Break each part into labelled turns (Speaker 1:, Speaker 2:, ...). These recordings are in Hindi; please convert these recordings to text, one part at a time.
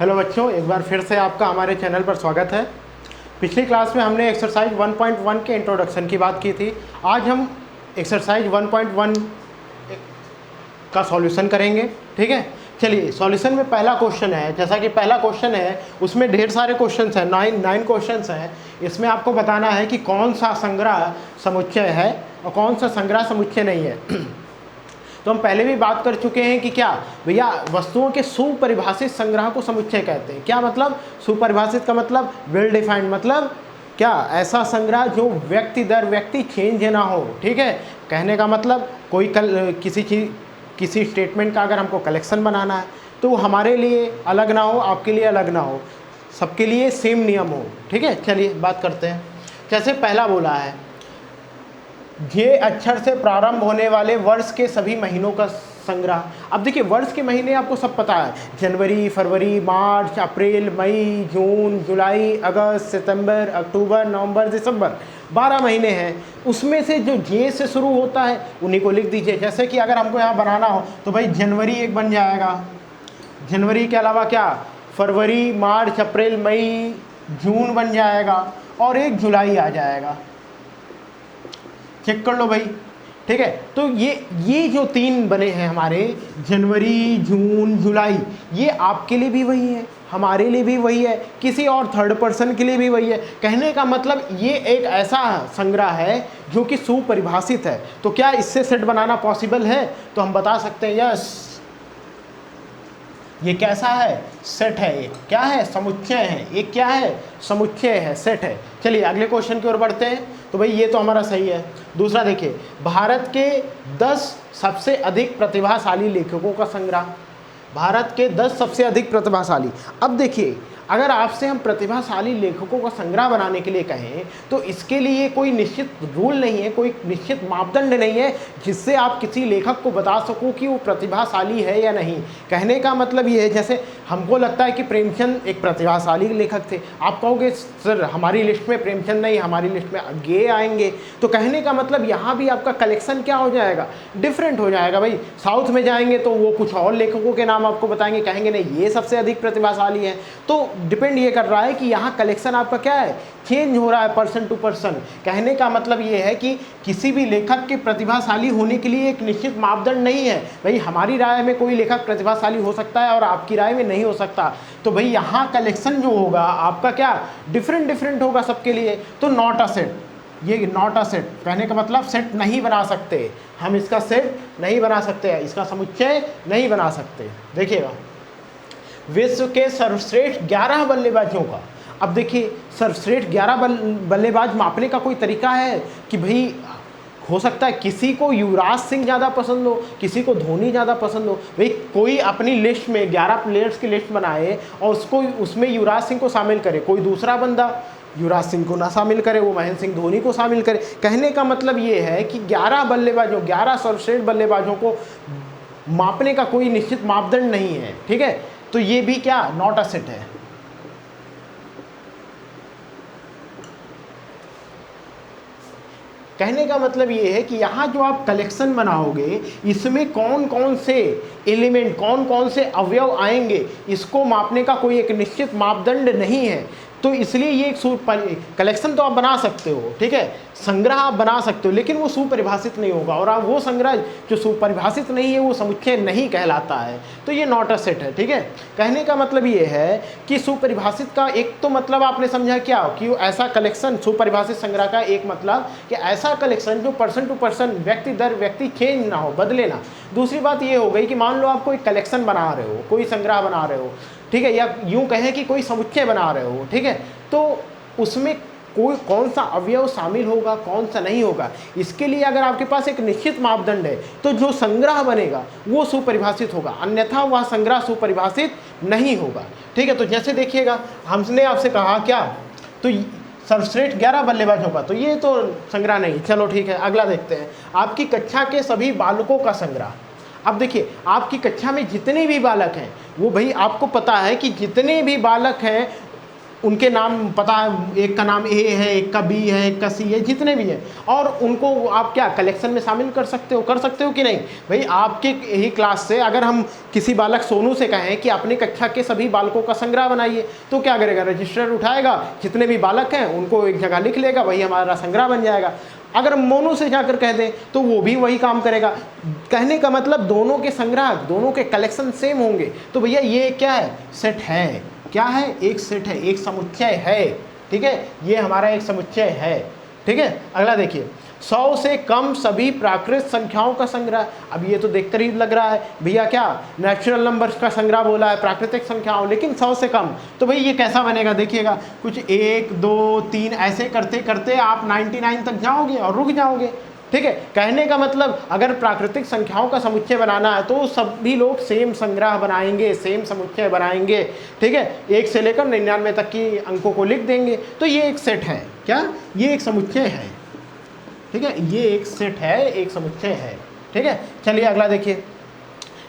Speaker 1: हेलो बच्चों, एक बार फिर से आपका हमारे चैनल पर स्वागत है। पिछली क्लास में हमने एक्सरसाइज 1.1 के इंट्रोडक्शन की बात की थी। आज हम एक्सरसाइज 1.1 का सॉल्यूशन करेंगे। ठीक है, चलिए सॉल्यूशन में पहला क्वेश्चन है। जैसा कि पहला क्वेश्चन है उसमें ढेर सारे क्वेश्चंस हैं, नाइन क्वेश्चंस हैं। इसमें आपको बताना है कि कौन सा संग्रह समुच्चय है और कौन सा संग्रह समुच्चय नहीं है। तो हम पहले भी बात कर चुके हैं कि क्या भैया वस्तुओं के सुपरिभाषित संग्रह को समुच्चय कहते हैं। क्या मतलब सुपरिभाषित का मतलब वेल डिफाइंड, मतलब क्या ऐसा संग्रह जो व्यक्ति दर व्यक्ति चेंज ना हो। ठीक है, कहने का मतलब कोई किसी स्टेटमेंट का अगर हमको कलेक्शन बनाना है तो वो हमारे लिए अलग ना हो, आपके लिए अलग ना हो, सबके लिए सेम नियम हो। ठीक है, चलिए बात करते हैं। जैसे पहला बोला है ये अक्षर से प्रारंभ होने वाले वर्ष के सभी महीनों का संग्रह। अब देखिए वर्ष के महीने आपको सब पता है, जनवरी, फरवरी, मार्च, अप्रैल, मई, जून, जुलाई, अगस्त, सितंबर, अक्टूबर, नवंबर, दिसंबर, 12 महीने हैं। उसमें से जो जे से शुरू होता है उन्हीं को लिख दीजिए। जैसे कि अगर हमको यहाँ बनाना हो तो भाई जनवरी एक बन जाएगा, जनवरी के अलावा क्या फरवरी, मार्च, अप्रैल, मई, जून बन जाएगा और एक जुलाई आ जाएगा। चेक कर लो भाई। ठीक है, तो ये जो तीन बने हैं हमारे जनवरी, जून, जुलाई, ये आपके लिए भी वही है, हमारे लिए भी वही है, किसी और थर्ड पर्सन के लिए भी वही है। कहने का मतलब ये एक ऐसा संग्रह है जो कि सुपरिभाषित है। तो क्या इससे सेट बनाना पॉसिबल है? तो हम बता सकते हैं यस, ये कैसा है? सेट है। ये क्या है? समुच्चय है। ये क्या है? समुच्चय है, सेट है। चलिए अगले क्वेश्चन की ओर बढ़ते हैं। तो भाई ये तो हमारा सही है। दूसरा देखिए, भारत के 10 सबसे अधिक प्रतिभाशाली लेखकों का संग्रह। भारत के 10 सबसे अधिक प्रतिभाशाली। अब देखिए अगर आपसे हम प्रतिभाशाली लेखकों का संग्रह बनाने के लिए कहें तो इसके लिए कोई निश्चित रूल नहीं है, कोई निश्चित मापदंड नहीं है जिससे आप किसी लेखक को बता सको कि वो प्रतिभाशाली है या नहीं। कहने का मतलब ये है, जैसे हमको लगता है कि प्रेमचंद एक प्रतिभाशाली लेखक थे, आप कहोगे सर हमारी लिस्ट में प्रेमचंद नहीं, हमारी लिस्ट में ये आएंगे। तो कहने का मतलब यहाँ भी आपका कलेक्शन क्या हो जाएगा? डिफरेंट हो जाएगा। भाई साउथ में जाएंगे तो वो कुछ और लेखकों के नाम आपको बताएंगे, कहेंगे नहीं ये सबसे अधिक प्रतिभाशाली है। तो डिपेंड ये कर रहा है कि यहाँ कलेक्शन आपका क्या है, चेंज हो रहा है पर्सन टू पर्सन। कहने का मतलब ये है कि किसी भी लेखक के प्रतिभाशाली होने के लिए एक निश्चित मापदंड नहीं है। भाई हमारी राय में कोई लेखक प्रतिभाशाली हो सकता है और आपकी राय में नहीं हो सकता। तो भाई यहाँ कलेक्शन जो होगा आपका क्या डिफरेंट होगा सबके लिए। तो नॉट अ सेट, ये नॉट अ सेट कहने का मतलब सेट नहीं बना सकते, हम इसका सेट नहीं बना सकते, इसका समुच्चय नहीं बना सकते। देखिएगा विश्व के सर्वश्रेष्ठ 11 बल्लेबाजों का। अब देखिए सर्वश्रेष्ठ 11 बल्लेबाज मापने का कोई तरीका है कि भाई हो सकता है किसी को युवराज सिंह ज़्यादा पसंद हो, किसी को धोनी ज़्यादा पसंद हो। भाई कोई अपनी लिस्ट में 11 प्लेयर्स की लिस्ट बनाए और उसमें युवराज सिंह को शामिल करे, कोई दूसरा बंदा युवराज सिंह को ना शामिल करे, वो महेंद्र सिंह धोनी को शामिल करे। कहने का मतलब ये है कि 11 बल्लेबाजों 11 सर्वश्रेष्ठ बल्लेबाजों को मापने का कोई निश्चित मापदंड नहीं है। ठीक है, तो ये भी क्या नॉट अ सेट है। कहने का मतलब ये है कि यहाँ जो आप कलेक्शन बनाओगे इसमें कौन कौन से एलिमेंट, कौन कौन से अवयव आएंगे, इसको मापने का कोई एक निश्चित मापदंड नहीं है। तो इसलिए ये एक कलेक्शन तो आप बना सकते हो, ठीक है, संग्रह आप बना सकते हो, लेकिन वो सुपरिभाषित नहीं होगा। और आप वो संग्रह जो सुपरिभाषित नहीं है वो समुच्चय नहीं कहलाता है। तो ये नॉट अ सेट है। ठीक है, कहने का मतलब ये है कि सुपरिभाषित का एक तो मतलब आपने समझा क्या कि ऐसा कलेक्शन, सुपरिभाषित संग्रह का एक मतलब कि ऐसा कलेक्शन जो पर्सन टू पर्सन, व्यक्ति दर व्यक्ति चेंज ना हो, बदले ना। दूसरी बात ये हो गई कि मान लो आप कोई कलेक्शन बना रहे हो, कोई संग्रह बना रहे हो, ठीक है, या यूं कहें कि कोई समुच्चय बना रहे हो, ठीक है, तो उसमें कोई कौन सा अवयव शामिल होगा, कौन सा नहीं होगा, इसके लिए अगर आपके पास एक निश्चित मापदंड है तो जो संग्रह बनेगा वो सुपरिभाषित होगा, अन्यथा वह संग्रह सुपरिभाषित नहीं होगा। ठीक है, तो जैसे देखिएगा हमने आपसे कहा क्या, तो सर्वश्रेष्ठ 11 बल्लेबाजों का, तो ये तो संग्रह नहीं। चलो ठीक है, अगला देखते हैं, आपकी कक्षा के सभी बालकों का संग्रह। अब देखिए आपकी कक्षा में जितने भी बालक हैं वो भाई आपको पता है कि जितने भी बालक हैं उनके नाम पता है, एक का नाम ए है, एक का बी है, एक का सी है, जितने भी हैं, और उनको आप क्या कलेक्शन में शामिल कर सकते हो कि नहीं? भाई आपके ही क्लास से अगर हम किसी बालक सोनू से कहें कि अपनी कक्षा के सभी बालकों का संग्रह बनाइए, तो क्या करेगा? रजिस्टर उठाएगा, जितने भी बालक हैं उनको एक जगह लिख लेगा, वही हमारा संग्रह बन जाएगा। अगर मोनू से जाकर कह दें तो वो भी वही काम करेगा। कहने का मतलब दोनों के संग्रह, दोनों के कलेक्शन सेम होंगे। तो भैया ये क्या है? सेट है। क्या है? एक सेट है, एक समुच्चय है। ठीक है, ये हमारा एक समुच्चय है। ठीक है, अगला देखिए, 100 से कम सभी प्राकृत संख्याओं का संग्रह। अब ये तो देखकर ही लग रहा है भैया क्या नेचुरल नंबर्स का संग्रह बोला है, प्राकृतिक संख्याओं, लेकिन 100 से कम। तो भाई ये कैसा बनेगा? देखिएगा, कुछ 1 2 3 ऐसे करते करते आप 99 तक जाओगे और रुक जाओगे। ठीक है, कहने का मतलब अगर प्राकृतिक संख्याओं का समुच्चय बनाना है तो सभी लोग सेम संग्रह बनाएंगे, सेम समुच्चय बनाएंगे। ठीक है, 1 से लेकर 99 तक की अंकों को लिख देंगे। तो ये एक सेट है। क्या? ये एक समुच्चय है। ठीक है, ये एक सेट है, एक समुच्चय है। ठीक है, चलिए अगला देखिए,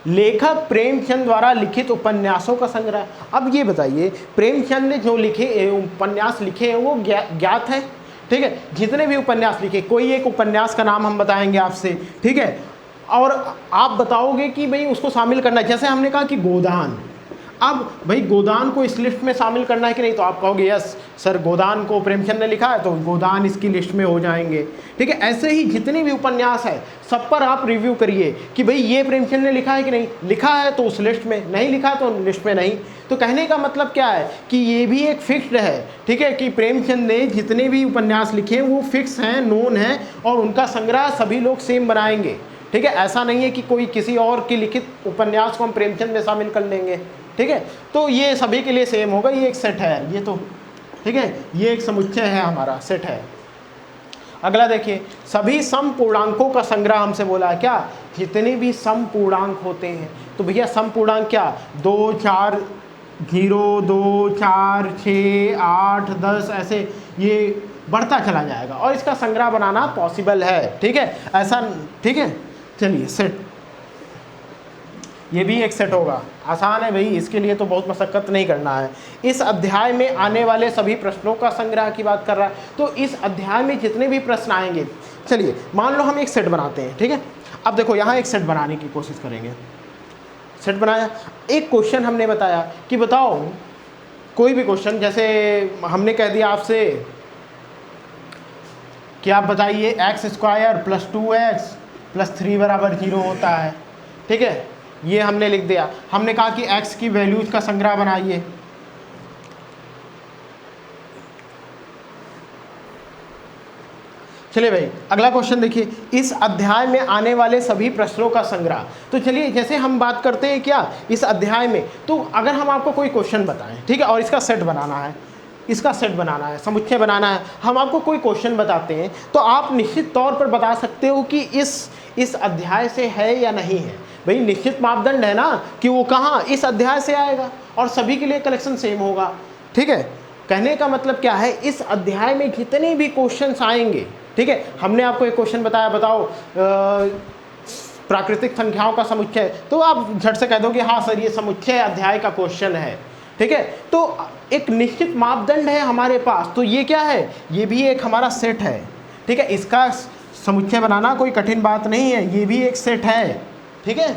Speaker 1: लेखक प्रेमचंद द्वारा लिखित उपन्यासों का संग्रह। अब ये बताइए, प्रेमचंद ने जो लिखे उपन्यास लिखे हैं वो ज्ञात है। ठीक है, जितने भी उपन्यास लिखे, कोई एक उपन्यास का नाम हम बताएंगे आपसे। ठीक है, और आप बताओगे कि भाई उसको शामिल करना है। जैसे हमने कहा कि गोदान, अब भाई गोदान को इस लिस्ट में शामिल करना है कि नहीं? तो आप कहोगे यस सर, गोदान को प्रेमचंद ने लिखा है तो गोदान इसकी लिस्ट में हो जाएंगे। ठीक है, ऐसे ही जितने भी उपन्यास है सब पर आप रिव्यू करिए कि भाई ये प्रेमचंद ने लिखा है कि नहीं। लिखा है तो उस लिस्ट में, नहीं लिखा तो लिस्ट में नहीं। तो कहने का मतलब क्या है कि ये भी एक फिक्स्ड है। ठीक है, कि प्रेमचंद ने जितने भी उपन्यास लिखे वो फिक्स हैं, नोन हैं, और उनका संग्रह सभी लोग सेम बनाएंगे। ठीक है, ऐसा नहीं है कि कोई किसी और की लिखित उपन्यास को हम प्रेमचंद में शामिल कर लेंगे। ठीक है, तो ये सभी के लिए सेम होगा। ये एक सेट है ये तो। ठीक है, ये एक समुच्चय है, हमारा सेट है। अगला देखिए, सभी सम पूर्णांकों का संग्रह हमसे बोला है। क्या? जितने भी सम पूर्णांक होते हैं। तो भैया सम पूर्णांक क्या? 2 4 0 2 4 6 8 10 ऐसे ये बढ़ता चला जाएगा, और इसका संग्रह बनाना पॉसिबल है। ठीक है, ऐसा। ठीक है, चलिए सेट, ये भी एक सेट होगा। आसान है भाई, इसके लिए तो बहुत मशक्कत नहीं करना है। इस अध्याय में आने वाले सभी प्रश्नों का संग्रह की बात कर रहा है। तो इस अध्याय में जितने भी प्रश्न आएंगे, चलिए मान लो हम एक सेट बनाते हैं। ठीक है, अब देखो यहाँ एक सेट बनाने की कोशिश करेंगे। सेट बनाया, एक क्वेश्चन हमने बताया कि बताओ कोई भी क्वेश्चन, जैसे हमने कह दिया आपसे कि आप बताइए x² + 2x + 3 = 0 होता है। ठीक है, ये हमने लिख दिया। हमने कहा कि x की वैल्यूज का संग्रह बनाइए। चलिए भाई अगला क्वेश्चन देखिए, इस अध्याय में आने वाले सभी प्रश्नों का संग्रह। तो चलिए जैसे हम बात करते हैं क्या इस अध्याय में, तो अगर हम आपको कोई क्वेश्चन बताएं, ठीक है, और इसका सेट बनाना है, इसका सेट बनाना है, समुच्चय बनाना है, हम आपको कोई क्वेश्चन बताते हैं, तो आप निश्चित तौर पर बता सकते हो कि इस अध्याय से है या नहीं है। भाई निश्चित मापदंड है ना कि वो कहाँ, इस अध्याय से आएगा, और सभी के लिए कलेक्शन सेम होगा। ठीक है, कहने का मतलब क्या है, इस अध्याय में जितने भी क्वेश्चंस आएंगे, ठीक है, हमने आपको एक क्वेश्चन बताया, बताओ प्राकृतिक संख्याओं का समुच्चय, तो आप झट से कह दो कि हाँ सर ये समुच्चय अध्याय का क्वेश्चन है। ठीक है, तो एक निश्चित मापदंड है हमारे पास, तो ये क्या है, ये भी एक हमारा सेट है। ठीक है, इसका समुच्चय बनाना कोई कठिन बात नहीं है, ये भी एक सेट है। ठीक है,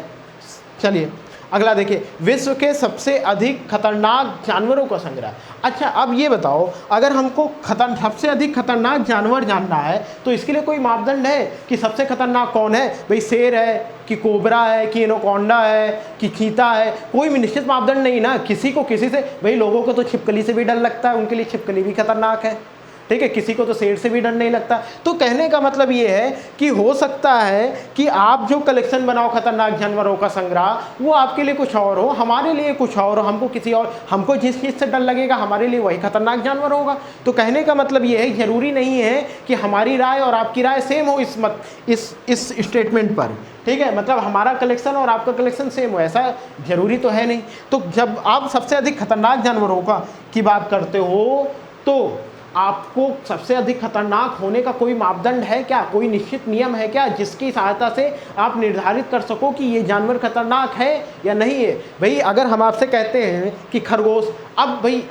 Speaker 1: चलिए अगला देखिए, विश्व के सबसे अधिक खतरनाक जानवरों का संग्रह। अच्छा अब ये बताओ, अगर हमको सबसे अधिक खतरनाक जानवर जानना है तो इसके लिए कोई मापदंड है कि सबसे खतरनाक कौन है? भाई शेर है कि कोबरा है कि एनाकोंडा है कि चीता है? कोई भी निश्चित मापदंड नहीं ना, किसी को किसी से, भाई लोगों को तो छिपकली से भी डर लगता है, उनके लिए छिपकली भी खतरनाक है। ठीक है, किसी को तो शेर से भी डर नहीं लगता। तो कहने का मतलब ये है कि हो सकता है कि आप जो कलेक्शन बनाओ खतरनाक जानवरों का संग्रह, वो आपके लिए कुछ और हो, हमारे लिए कुछ और हो, हमको किसी और, हमको जिस चीज़ से डर लगेगा हमारे लिए वही खतरनाक जानवर होगा। तो कहने का मतलब ये है, ज़रूरी नहीं है कि हमारी राय और आपकी राय सेम हो इस स्टेटमेंट पर। ठीक है, मतलब हमारा कलेक्शन और आपका कलेक्शन सेम हो, ऐसा ज़रूरी तो है नहीं। तो जब आप सबसे अधिक खतरनाक जानवरों की बात करते हो तो आपको सबसे अधिक खतरनाक होने का कोई मापदंड है क्या, कोई निश्चित नियम है क्या जिसकी सहायता से आप निर्धारित कर सको कि ये जानवर खतरनाक है या नहीं है? भाई अगर हम आपसे कहते हैं कि खरगोश, अब भाई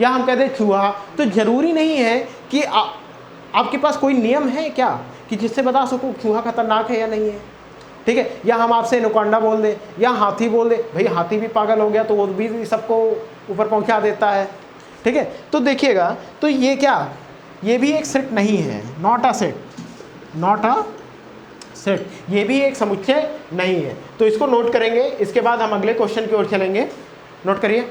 Speaker 1: या हम कहते हैं चूहा, तो ज़रूरी नहीं है कि आपके पास कोई नियम है क्या कि जिससे बता सको चूहा खतरनाक है या नहीं है, ठीक है। या हम आपसे एनाकोंडा बोल दें या हाथी बोल दें, भाई हाथी भी पागल हो गया तो वो भी सबको ऊपर पहुंचा देता है, ठीक है। तो देखिएगा, तो ये क्या, ये भी एक सेट नहीं है, not a set, not a set, ये भी एक समुच्चय नहीं है। तो इसको नोट करेंगे, इसके बाद हम अगले क्वेश्चन की ओर चलेंगे। नोट करिए,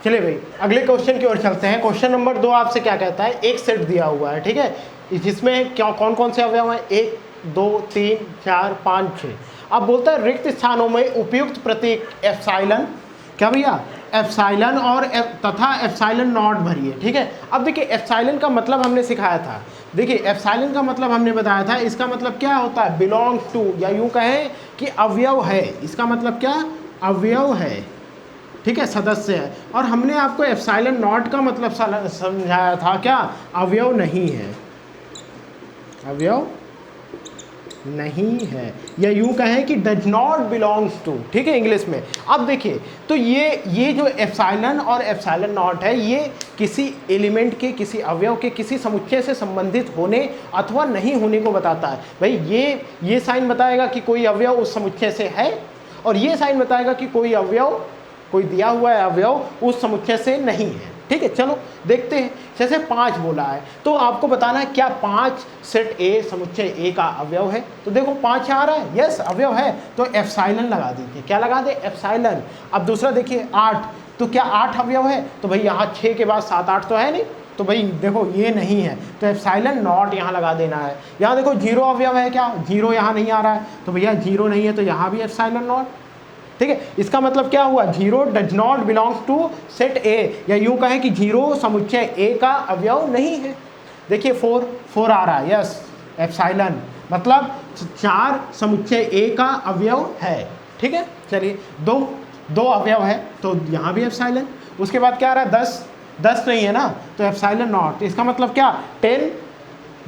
Speaker 1: चलिए भाई अगले क्वेश्चन की ओर चलते हैं। क्वेश्चन नंबर 2 आपसे क्या कहता है, एक सेट दिया हुआ है, ठीक है, जिसमें क्या कौन कौन से अवयव हैं, 1 2 3 4 5 6। अब बोलता है रिक्त स्थानों में उपयुक्त प्रतीक एप्सिलॉन, क्या भैया, एप्सिलॉन और तथा एप्सिलॉन नॉट भरिए, ठीक है। अब देखिए एप्सिलॉन का मतलब हमने सिखाया था, देखिए एप्सिलॉन का मतलब हमने बताया था, इसका मतलब क्या होता है, बिलोंग्स टू, या यूँ कहें कि अवयव है, इसका मतलब क्या, अवयव है, ठीक है, सदस्य है। और हमने आपको एप्सिलॉन नॉट का मतलब समझाया था, क्या, अवयव नहीं है, अवयव नहीं है, या यूं कहें कि डज नॉट बिलोंग्स टू, ठीक है, इंग्लिश में। अब देखिए, तो ये जो एप्सिलॉन और एप्सिलॉन नॉट है, ये किसी एलिमेंट के, किसी अवयव के, किसी समुच्चय से संबंधित होने अथवा नहीं होने को बताता है। भाई ये साइन बताएगा कि कोई अवयव उस समुच्चय से है, और ये साइन बताएगा कि कोई अवयव, कोई दिया हुआ है अवयव उस समुच्चय से नहीं है, ठीक है। चलो देखते हैं, जैसे 5 बोला है तो आपको बताना है क्या 5 सेट ए समुच्चय ए का अवयव है। तो देखो 5 आ रहा है, यस अवयव है, तो एप्सिलॉन लगा दीजिए, क्या लगा दे, एप्सिलॉन। अब दूसरा देखिए 8, तो क्या 8 अवयव है, तो भाई यहाँ 6 के बाद 7 8 तो है नहीं, तो भाई देखो ये नहीं है, तो एप्सिलॉन नॉट यहाँ लगा देना है। यहाँ देखो 0 अवयव है, क्या 0 यहाँ नहीं आ रहा है, तो भैया 0 नहीं है, तो यहाँ भी एप्सिलॉन नॉट, ठीक है। इसका मतलब क्या हुआ, 0 does not belongs to set A, या यूं कहें कि 0 समुच्चय ए का अवयव नहीं है। देखिए 4 आ रहा है, यस एप्सिलॉन, मतलब 4 समुच्चय ए का अवयव है, ठीक है। चलिए 2 अवयव है, तो यहाँ भी एप्सिलॉन। उसके बाद क्या आ रहा है, 10 नहीं है ना, तो एप्सिलॉन नॉट। इसका मतलब क्या, 10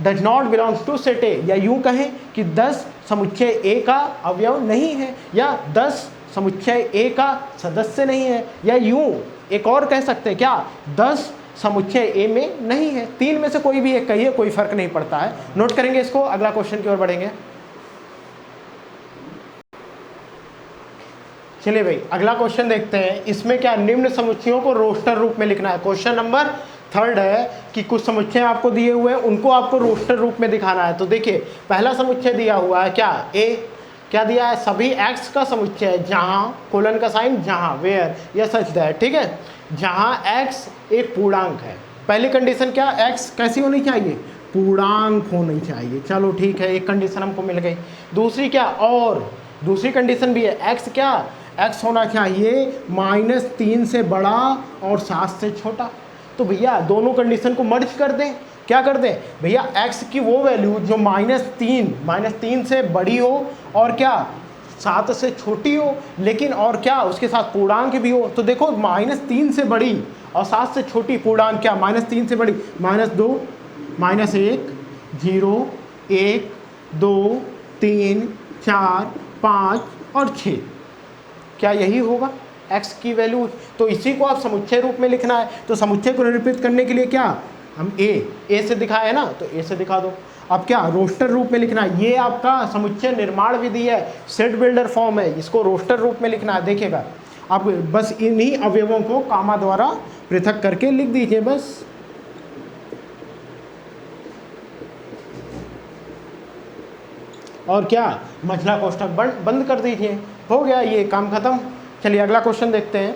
Speaker 1: does not belongs to set A, या यूं कहें कि 10 समुच्चय ए का अवयव नहीं है, या 10 समुच्चय ए का सदस्य नहीं है, या यूं एक और कह सकते हैं, क्या 10 समुच्चय ए में नहीं है। 3 में से कोई भी एक कहिए, कोई फर्क नहीं पड़ता है। नोट करेंगे इसको, अगला क्वेश्चन की ओर बढ़ेंगे। चलिए भाई अगला क्वेश्चन देखते हैं, इसमें क्या, निम्न समुच्चयों को रोस्टर रूप में लिखना है। क्वेश्चन नंबर 3 है कि कुछ समुच्चय आपको दिए हुए हैं, उनको आपको रोस्टर रूप में दिखाना है। तो देखिए पहला समुच्चय दिया हुआ है क्या, ए, क्या दिया है, सभी x का समुच्चय जहाँ, कोलन का साइन, जहाँ, वेयर, या सच दैट, ठीक है, जहाँ x एक पूर्णांक है। पहली कंडीशन क्या, x कैसी होनी चाहिए, पूर्णांक होनी चाहिए, चलो ठीक है, एक कंडीशन हमको मिल गई। दूसरी क्या, और दूसरी कंडीशन भी है, x क्या, x होना चाहिए -3 से बड़ा और 7 से छोटा। तो भैया दोनों कंडीशन को मर्ज कर दें, क्या कर दें भैया, x की वो वैल्यू जो -3 से बड़ी हो और क्या 7 से छोटी हो, लेकिन और क्या उसके साथ पूर्णांक भी हो। तो देखो -3 से बड़ी और 7 से छोटी पूर्णांक क्या, -3 से बड़ी -2 -1 0 1 2 3 4 5 और 6, क्या यही होगा x की वैल्यू। तो इसी को आप समुच्चय रूप में लिखना है। तो समुच्चय को निरूपित करने के लिए क्या, हम ए से दिखाए है ना, तो ए से दिखा दो। अब क्या, रोस्टर रूप में लिखना है, ये आपका समुच्चय निर्माण विधि है, सेट बिल्डर फॉर्म है, इसको रोस्टर रूप में लिखना है। देखिएगा आप बस इन्हीं अवयवों को कामा द्वारा पृथक करके लिख दीजिए बस। और क्या, मझला कोष्ठक बंद कर दीजिए, हो गया ये काम खत्म। चलिए अगला क्वेश्चन देखते हैं,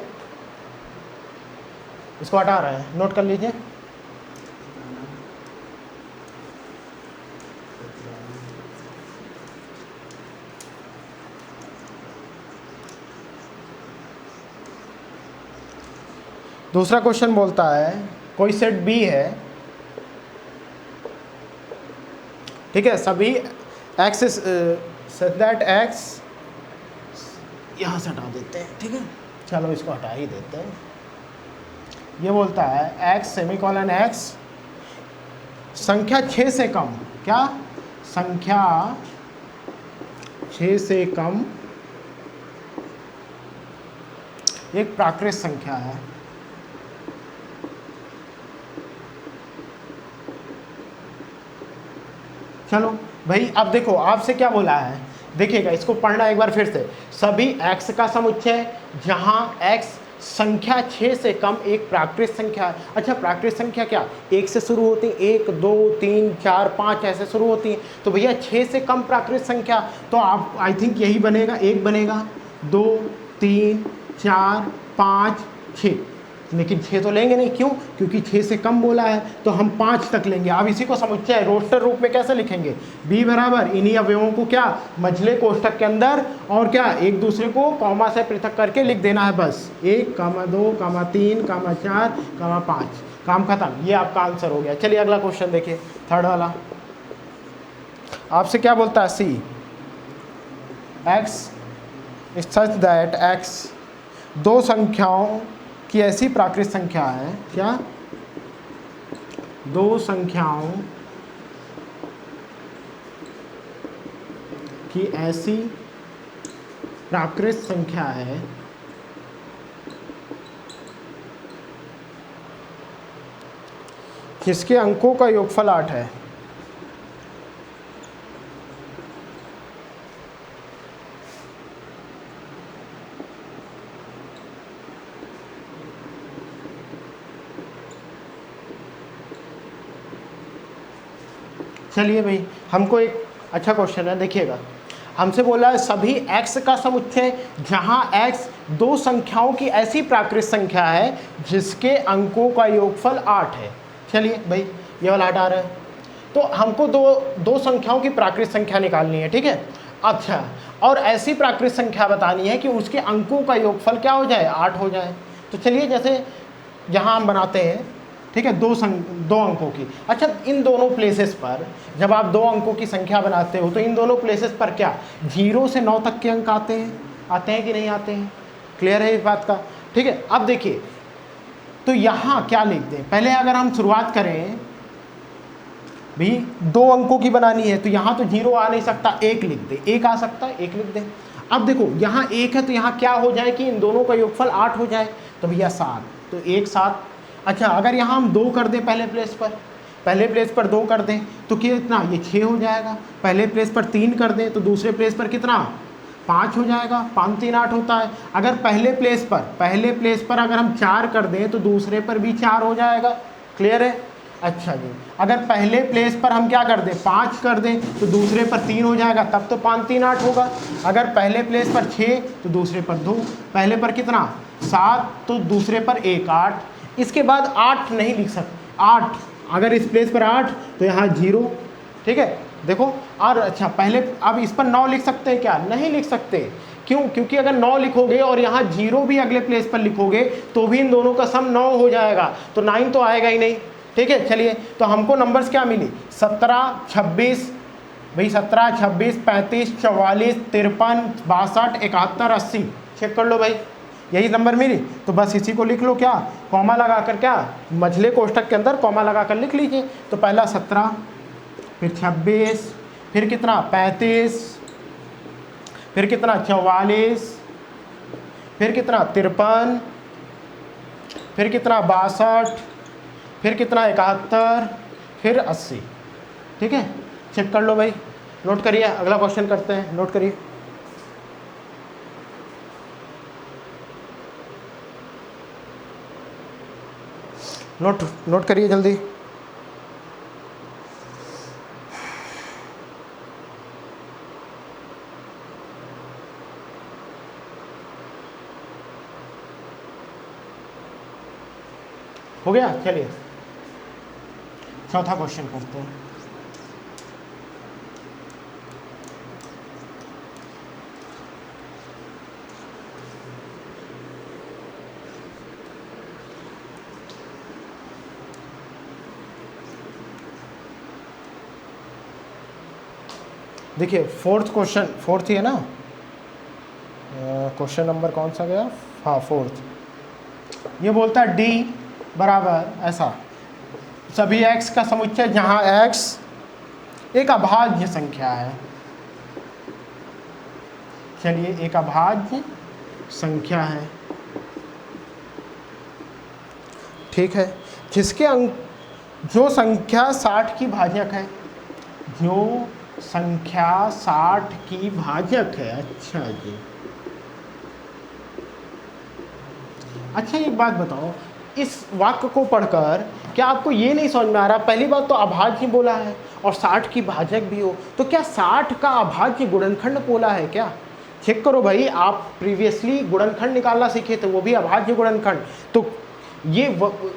Speaker 1: इसको हटा रहा है, नोट कर लीजिए। दूसरा क्वेश्चन बोलता है कोई सेट बी है, ठीक है, सभी एक्स सच दैट एक्स, यहाँ से हटा देते हैं, ठीक है, चलो इसको हटा ही देते हैं। ये बोलता है एक्स सेमीकोलन एक्स संख्या 6 से कम, क्या, संख्या 6 से कम एक प्राकृत संख्या है। चलो भाई, अब देखो आपसे क्या बोला है, देखिएगा इसको पढ़ना एक बार फिर से। सभी x का समुच्चय जहां x संख्या 6 से कम एक प्राकृत संख्या है। अच्छा, प्राकृत संख्या क्या 1 से शुरू होती है, 1 2 3 4 5 ऐसे शुरू होती है, तो भैया 6 से कम प्राकृत संख्या, तो आप आई थिंक यही बनेगा, 1 बनेगा, 2 3 4 5 6, लेकिन 6 तो लेंगे नहीं, क्यों? क्योंकि 6 से कम बोला है, तो हम 5 तक लेंगे। अब इसी को समुच्चय रोस्टर रूप में कैसे लिखेंगे, b बराबर इन्हीं अवयवों को क्या मझले कोष्ठक के अंदर और क्या एक दूसरे को कॉमा से पृथक करके लिख देना है, बस 1 2 3 4 5, काम खत्म। ये आपका आंसर हो गया। चलिए अगला क्वेश्चन देखिए, थर्ड वाला। आपसे क्या बोलता है, सी x सच दैट x दो संख्याओं की ऐसी प्राकृत संख्या है, क्या दो संख्याओं की ऐसी प्राकृत संख्या है जिसके अंकों का योगफल 8 है। चलिए भाई, हमको एक अच्छा क्वेश्चन है, देखिएगा हमसे बोला है सभी x का समुच्चय जहां x दो संख्याओं की ऐसी प्राकृत संख्या है जिसके अंकों का योगफल 8 है। चलिए भाई, ये वाला हटा रहे हैं, तो हमको दो संख्याओं की प्राकृत संख्या निकालनी है, ठीक है। अच्छा, और ऐसी प्राकृत संख्या बतानी है कि उसके अंकों का योगफल क्या हो जाए, 8 हो जाए। तो चलिए जैसे यहाँ हम बनाते हैं, ठीक है, दो अंकों की। अच्छा, इन दोनों प्लेसेस पर जब आप दो अंकों की संख्या बनाते हो तो इन दोनों प्लेसेस पर क्या 0 से 9 तक के अंक आते हैं कि नहीं आते हैं? क्लियर है इस बात का? ठीक है। अब देखिए, तो यहाँ क्या लिख दें, पहले अगर हम शुरुआत करें भी दो अंकों की बनानी है तो यहाँ तो 0 आ नहीं सकता, 1 लिख दे, 1 आ सकता है, 1 लिख दें। अब देखो यहाँ 1 है तो यहाँ क्या हो जाए कि इन दोनों का योगफल 8 हो जाए, तो भैया 7, तो 1 7। अच्छा, अगर यहाँ हम 2 कर दें पहले प्लेस पर 2 कर दें तो कितना, ये 6 हो जाएगा। पहले प्लेस पर 3 कर दें तो दूसरे प्लेस पर कितना, 5 हो जाएगा। 5 3 8 होता है। अगर पहले प्लेस पर अगर हम 4 कर दें तो दूसरे पर भी 4 हो जाएगा। क्लियर है? अच्छा जी, अगर पहले प्लेस पर हम क्या कर दें, 5 कर दें तो दूसरे पर 3 हो जाएगा, तब तो 5 3 8 होगा। अगर पहले प्लेस पर 6 तो दूसरे पर 2, पहले पर कितना 7 तो दूसरे पर 1 8। इसके बाद 8 नहीं लिख सकते, 8 अगर इस प्लेस पर 8 तो यहाँ 0, ठीक है। देखो, और अच्छा पहले अब इस पर 9 लिख सकते हैं क्या, नहीं लिख सकते। क्यों? क्योंकि अगर 9 लिखोगे और यहाँ 0 भी अगले प्लेस पर लिखोगे तो भी इन दोनों का सम 9 हो जाएगा, तो 9 तो आएगा ही नहीं। ठीक है, चलिए तो हमको नंबर्स क्या मिली, 17 26 भाई, 17 26 35 44 53 62 71 80। चेक कर लो भाई, यही नंबर मिली। तो बस इसी को लिख लो, क्या कॉमा लगाकर, क्या मझले कोष्ठक के अंदर कॉमा लगाकर लिख लीजिए। तो पहला 17, फिर 26, फिर कितना 35, फिर कितना 44, फिर कितना 53, फिर कितना 62, फिर कितना 71, फिर 80। ठीक है, चेक कर लो भाई, नोट करिए। अगला क्वेश्चन करते हैं, नोट करिए। नोट करिए जल्दी। हो गया? चलिए चौथा क्वेश्चन करते हैं। देखिए फोर्थ क्वेश्चन, फोर्थ ही है ना, क्वेश्चन नंबर कौन सा गया, हाँ फोर्थ। ये बोलता है D बराबर ऐसा, सभी x का समुच्चय जहाँ x एक अभाज्य संख्या है। चलिए, एक अभाज्य संख्या है, ठीक है, जिसके अंक, जो संख्या 60 की भाजक है, जो संख्या 60 की भाजक है। अच्छा जी, अच्छा एक बात बताओ, इस वाक्य को पढ़कर क्या आपको ये नहीं समझ में आ रहा, पहली बात तो अभाज्य बोला है और 60 की भाजक भी हो, तो क्या 60 का अभाज्य गुणनखंड बोला है क्या? चेक करो भाई, आप प्रीवियसली गुणनखंड निकालना सीखे थे, वो भी अभाज्य गुणनखंड। तो ये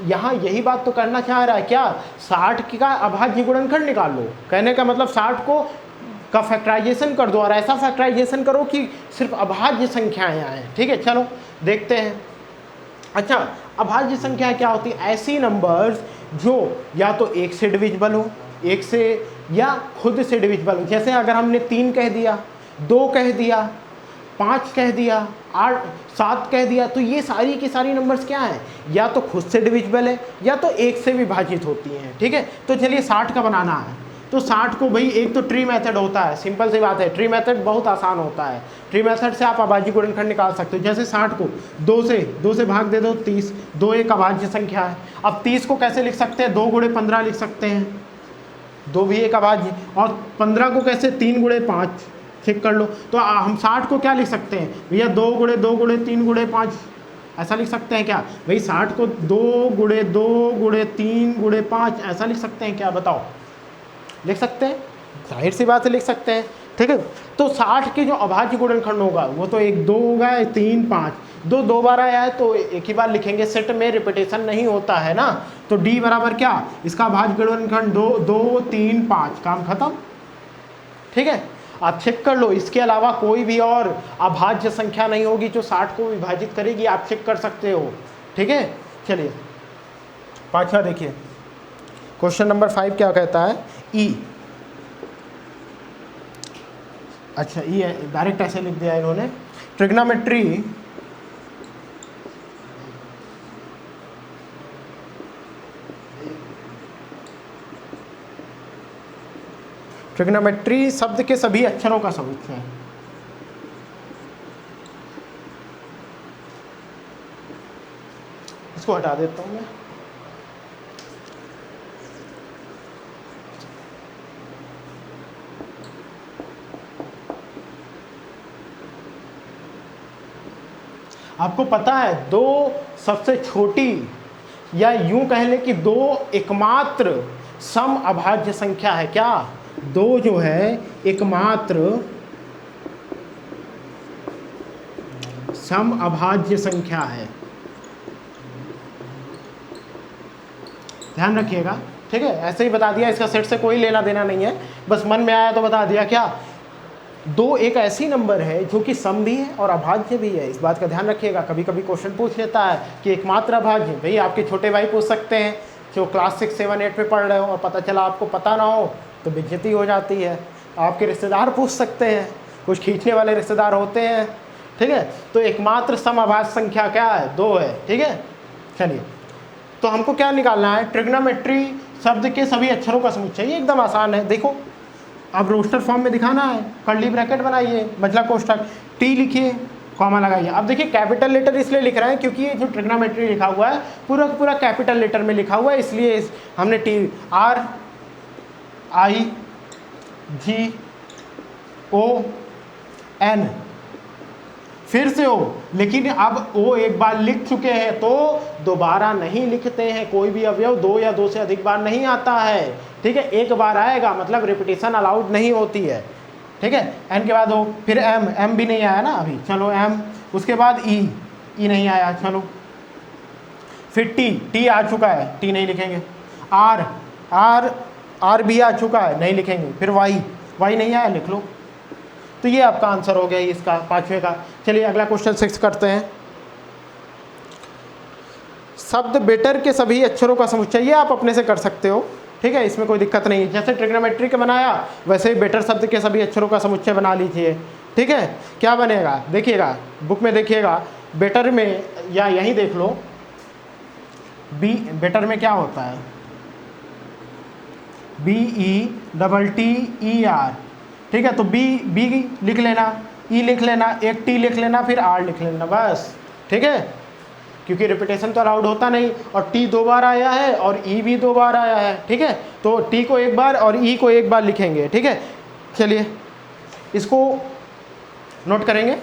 Speaker 1: यहाँ यही बात तो करना चाह रहा है क्या, 60 का अभाज्य गुणनखंड निकाल लो। कहने का मतलब 60 को का फैक्टराइजेशन कर दो और ऐसा फैक्टराइजेशन करो कि सिर्फ अभाज्य संख्याएं आए। ठीक है, चलो देखते हैं। अच्छा, अभाज्य संख्या क्या होती है? ऐसी नंबर्स जो या तो 1 से डिविजिबल हो, 1 से या खुद से डिविजिबल हो। जैसे अगर हमने 3 कह दिया, 2 कह दिया, 5 कह दिया, 8 7 कह दिया, तो ये सारी की सारी नंबर्स क्या हैं? या तो खुद से डिविजिबल है या तो 1 से विभाजित होती हैं। ठीक है, तो चलिए 60 का बनाना है। तो 60 को भाई, एक तो ट्री मेथड होता है, सिंपल सी बात है, ट्री मेथड बहुत आसान होता है। ट्री मेथड से आप अभाज्य गुणनखंड निकाल सकते हो। जैसे 60 को 2 से भाग दे दो, 30, 2 एक अभाज्य संख्या है। अब 30 को कैसे लिख सकते हैं? 2 गुणे 15 लिख सकते हैं, 2 भी एक अभाज्य। और 15 को कैसे? 3 गुणे 5, चेक कर लो। तो हम 60 को क्या लिख सकते हैं भैया? 2 गुणे 2 गुणे 3 गुणे 5, ऐसा लिख सकते हैं क्या भाई? 60 को 2 गुणे 2 गुणे 3 गुणे 5 ऐसा लिख सकते हैं क्या? बताओ, लिख सकते हैं, जाहिर सी बात है लिख सकते हैं। ठीक है, तो 60 के जो अभाज्य गुणनखंड होगा वो तो 1 2 होगा, 3 5, 2 बार आया है तो एक ही बार लिखेंगे, सेट में रिपीटेशन नहीं होता है ना। तो D बराबर क्या? इसका अभाज्य गुणनखंड 2 2 3 5, काम खत्म। ठीक है, आप चेक कर लो, इसके अलावा कोई भी और अभाज्य संख्या नहीं होगी जो 60 को विभाजित करेगी, आप चेक कर सकते हो। ठीक है, चलिए 5वां देखिए, क्वेश्चन नंबर 5 क्या कहता है? ई, अच्छा ई डायरेक्ट ऐसे लिख दिया इन्होंने। ट्रिग्नोमेट्री ट्रिग्नोमेट्री शब्द के सभी अक्षरों का समुच्चय है। इसको हटा देता हूं मैं। आपको पता है, 2 सबसे छोटी, या यूं कह लें कि 2 एकमात्र सम अभाज्य संख्या है। क्या? 2 जो है एकमात्र सम अभाज्य संख्या है। ध्यान रखिएगा, ठीक है, ऐसे ही बता दिया, इसका सेट से कोई लेना देना नहीं है, बस मन में आया तो बता दिया। क्या? 2 एक ऐसी नंबर है जो कि सम भी है और अभाज्य भी है, इस बात का ध्यान रखिएगा। कभी कभी क्वेश्चन पूछ लेता है कि एकमात्र अभाज्य, भाई आपके छोटे भाई पूछ सकते हैं जो क्लास 6 7 8 में पढ़ रहे हो और पता चला आपको पता ना हो तो बेइज्जती हो जाती है। आपके रिश्तेदार पूछ सकते हैं, कुछ खींचने वाले रिश्तेदार होते हैं। ठीक है, तो एकमात्र सम अभाज्य संख्या क्या है? 2 है। ठीक है, चलिए, तो हमको क्या निकालना है? ट्रिग्नोमेट्री शब्द के सभी अक्षरों का समुच्चय। ये एकदम आसान है, देखो अब रोस्टर फॉर्म में दिखाना है, कर्ली ब्रैकेट बनाइए, बचला कोष्ठक, टी लिखिए, कॉमा लगाइए। अब देखिए कैपिटल लेटर इसलिए लिख रहे हैं क्योंकि ये जो ट्रिग्नोमेट्री लिखा हुआ है पूरा पूरा कैपिटल लेटर में लिखा हुआ है, इसलिए हमने T R I G O N फिर से O, लेकिन अब O एक बार लिख चुके हैं तो दोबारा नहीं लिखते हैं। कोई भी अवयव 2 या 2 से अधिक बार नहीं आता है। ठीक है, एक बार आएगा, मतलब रिपीटेशन अलाउड नहीं होती है। ठीक है, N के बाद O, फिर M भी नहीं आया ना अभी, चलो M, उसके बाद E नहीं आया, चलो फिर T आ चुका है, T नहीं लिखेंगे। R भी आ चुका है, नहीं लिखेंगे। फिर Y नहीं आया, लिख लो। तो ये आपका आंसर हो गया इसका 5वें का। चलिए अगला क्वेश्चन 6 करते हैं। शब्द बेटर के सभी अक्षरों का समुच्चय, ये आप अपने से कर सकते हो। ठीक है, इसमें कोई दिक्कत नहीं है। जैसे ट्रिग्नोमेट्री का बनाया वैसे ही बेटर शब्द के सभी अक्षरों का समुच्चय बना लीजिए। ठीक है, क्या बनेगा देखिएगा, बुक में देखिएगा, बेटर में या यहीं देख लो, बेटर में क्या होता है? BETTER। ठीक है, तो बी लिख लेना, ई लिख लेना, एक टी लिख लेना, फिर आर लिख लेना, बस। ठीक है, क्योंकि रिपीटेशन तो अलाउड होता नहीं, और टी 2 बार आया है और ई भी 2 बार आया है, ठीक है। तो टी को 1 बार और ई को 1 बार लिखेंगे, ठीक है। चलिए इसको नोट करेंगे।